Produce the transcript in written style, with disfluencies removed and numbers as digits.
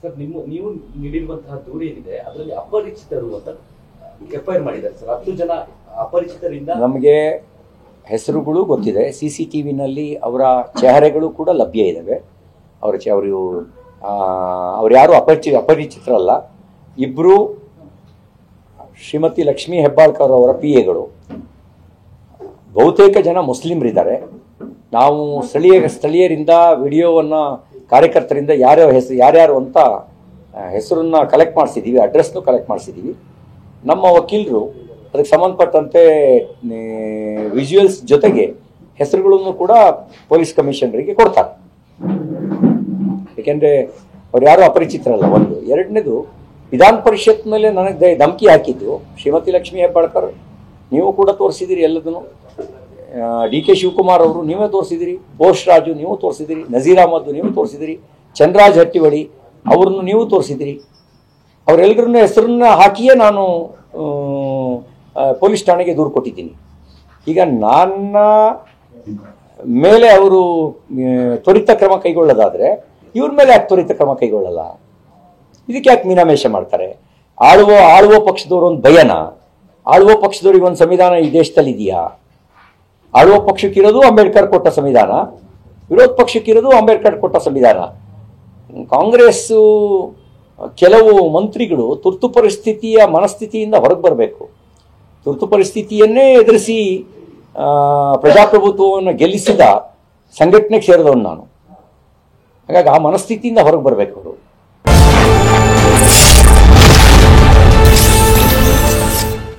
Sir ನೀವು ನೀಡಿರುವಂತಹ ದೂರು ಏನಿದೆ ಅದರಲ್ಲಿ ಅಪರಿಚಿತರು ಅಂತ ಎಫ್ಐಆರ್ ಮಾಡಿದ್ದಾರೆ ಸರ್. 10 ಜನ ಅಪರಿಚಿತರಿಂದ ನಮಗೆ ಹೆಸರುಗಳು ಗೊತ್ತಿದೆ. CCTVನಲ್ಲಿ ಅವರ ಚೆಹರೆಗಳು ಕೂಡ ಲಭ್ಯ ಇದ್ದಾವೆ. ಅವ್ರು ಯಾರು ಅಪರಿಚಿತರಲ್ಲ. ಇಬ್ಬರು ಶ್ರೀಮತಿ ಲಕ್ಷ್ಮೀ ಹೆಬ್ಬಾಳ್ಕರ್ ಅವರ PAಗಳು. ಬಹುತೇಕ ಜನ ಮುಸ್ಲಿಮರಿದ್ದಾರೆ. ನಾವು ಸ್ಥಳೀಯರಿಂದ ವಿಡಿಯೋವನ್ನು ಕಾರ್ಯಕರ್ತರಿಂದ ಯಾರ್ಯಾರು ಅಂತ ಹೆಸರನ್ನ ಕಲೆಕ್ಟ್ ಮಾಡಿಸಿದ್ದೀವಿ, ಅಡ್ರೆಸ್ನು ಕಲೆಕ್ಟ್ ಮಾಡಿಸಿದ್ದೀವಿ. ನಮ್ಮ ವಕೀಲರು ಅದಕ್ಕೆ ಸಂಬಂಧಪಟ್ಟಂತೆ ವಿಜುವಲ್ಸ್ ಜೊತೆಗೆ ಹೆಸರುಗಳನ್ನು ಕೂಡ ಪೊಲೀಸ್ ಕಮಿಷನರಿಗೆ ಕೊಡ್ತಾರೆ. ಏಕೆಂದರೆ ಅವ್ರು ಯಾರು ಅಪರಿಚಿತರಲ್ಲ. ಒಂದು. ಎರಡನೇದು, ವಿಧಾನ ಪರಿಷತ್ನಲ್ಲಿ ನನಗೆ ಧಮಕಿ ಹಾಕಿದ್ದು ಶ್ರೀಮತಿ ಲಕ್ಷ್ಮೀ ಹೆಬ್ಬಾಳ್ಕರ್, ನೀವು ಕೂಡ ತೋರಿಸಿದಿರಿ ಎಲ್ಲದನ್ನು. DK ಶಿವಕುಮಾರ್ ಅವರು ನೀವೇ ತೋರಿಸಿದಿರಿ, ಬೋಸ್ ರಾಜು ನೀವು ತೋರಿಸಿದಿರಿ, ನಜೀರ್ ಅಹಮದ್ ನೀವು ತೋರಿಸಿದಿರಿ, ಚಂದ್ರರಾಜ್ ಹಟ್ಟಿವಳಿ ಅವ್ರನ್ನು ನೀವು ತೋರಿಸಿದಿರಿ. ಅವರೆಲ್ಲರನ್ನ ಹೆಸರನ್ನ ಹಾಕಿಯೇ ನಾನು ಪೊಲೀಸ್ ಠಾಣೆಗೆ ದೂರು ಕೊಟ್ಟಿದ್ದೀನಿ. ಈಗ ನನ್ನ ಮೇಲೆ ಅವರು ತ್ವರಿತ ಕ್ರಮ ಕೈಗೊಳ್ಳೋದಾದರೆ ಇವ್ರ ಮೇಲೆ ಯಾಕೆ ತ್ವರಿತ ಕ್ರಮ ಕೈಗೊಳ್ಳಲ್ಲ? ಇದಕ್ಕೆ ಯಾಕೆ ಮೀನಾಮೇಷ ಮಾಡ್ತಾರೆ? ಆಳುವ ಪಕ್ಷದವರು ಒಂದು ಭಯನ? ಆಳುವ ಪಕ್ಷದವ್ರಿಗೆ ಒಂದು ಸಂವಿಧಾನ ಈ ದೇಶದಲ್ಲಿ ಇದೆಯಾ? ಆಳುವ ಪಕ್ಷಕ್ಕಿರೋದು ಅಂಬೇಡ್ಕರ್ ಕೊಟ್ಟ ಸಂವಿಧಾನ, ವಿರೋಧ ಪಕ್ಷಕ್ಕಿರೋದು ಅಂಬೇಡ್ಕರ್ ಕೊಟ್ಟ ಸಂವಿಧಾನ. ಕಾಂಗ್ರೆಸ್ಸು ಕೆಲವು ಮಂತ್ರಿಗಳು ತುರ್ತು ಪರಿಸ್ಥಿತಿಯ ಮನಸ್ಥಿತಿಯಿಂದ ಹೊರಗೆ ಬರಬೇಕು. ತುರ್ತು ಪರಿಸ್ಥಿತಿಯನ್ನೇ ಎದುರಿಸಿ ಪ್ರಜಾಪ್ರಭುತ್ವವನ್ನು ಗೆಲ್ಲಿಸಿದ ಸಂಘಟನೆಗೆ ಸೇರಿದವನು ನಾನು. ಹಾಗಾಗಿ ಆ ಮನಸ್ಥಿತಿಯಿಂದ ಹೊರಗೆ ಬರಬೇಕು ಅವರು.